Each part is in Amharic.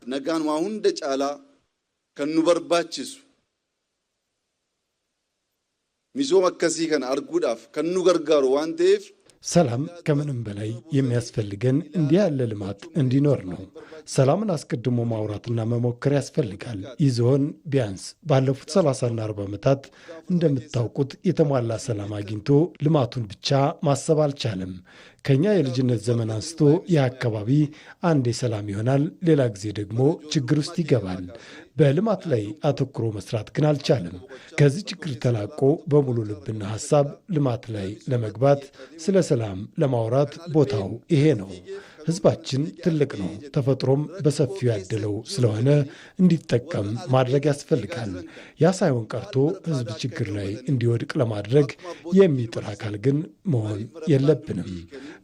ነጋን ዋሁን ደጫላ ከኑ በርባችሱ ሚዞ መከሲ ከን አርጉዳፍ ከኑ ገርጋሩ ዋንቴፍ ሰላም ከምንም በላይ የሚያስፈልገን እንዲህ ያለ ልማት እንዲኖር ነው። ሰላምን አስቀድሞ ማውራትና መሞከር ያስፈልጋል። ይዞን ቢያንስ ባለፉት 30ና 40 ዓመታት እንደምታውቁት የተሟላ ሰላም አግኝቶ ልማቱን ብቻ ማሰብ አልቻለም። ከኛ የልጅነት ዘመን አንስቶ የአካባቢ አንዴ ሰላም ይሆናል፣ ሌላ ጊዜ ደግሞ ችግር ውስጥ ይገባል። በልማት ላይ አተኩሮ መስራት ግን አልቻለም። ከዚህ ችግር ተላቆ በሙሉ ልብና ሐሳብ ልማት ላይ ለመግባት ስለ ሰላም ለማውራት ቦታው ይሄ ነው። ህዝባችን ትልቅ ነው። ተፈጥሮም በሰፊው ያደለው ስለሆነ እንዲጠቀም ማድረግ ያስፈልጋል። ያ ሳይሆን ቀርቶ ህዝብ ችግር ላይ እንዲወድቅ ለማድረግ የሚጥር አካል ግን መሆን የለብንም።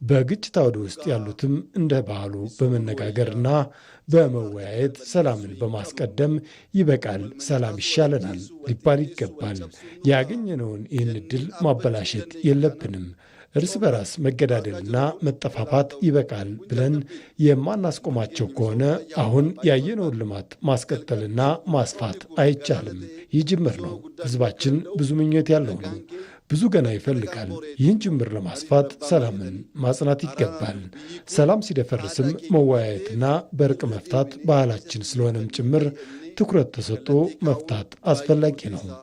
በግጭት አውድ ውስጥ ያሉትም እንደ ባህሉ በመነጋገርና በመወያየት ሰላምን በማስቀደም ይበቃል፣ ሰላም ይሻለናል ሊባል ይገባል። ያገኘነውን ይህን ዕድል ማበላሸት የለብንም። እርስ በራስ መገዳደልና መጠፋፋት ይበቃል ብለን የማናስቆማቸው ከሆነ አሁን ያየነውን ልማት ማስቀጠልና ማስፋት አይቻልም። ይህ ጅምር ነው። ህዝባችን ብዙ ምኞት ያለው ነው። ብዙ ገና ይፈልጋል። ይህን ጅምር ለማስፋት ሰላምን ማጽናት ይገባል። ሰላም ሲደፈርስም መወያየትና በእርቅ መፍታት ባህላችን ስለሆነም ጭምር ትኩረት ተሰጥቶ መፍታት አስፈላጊ ነው።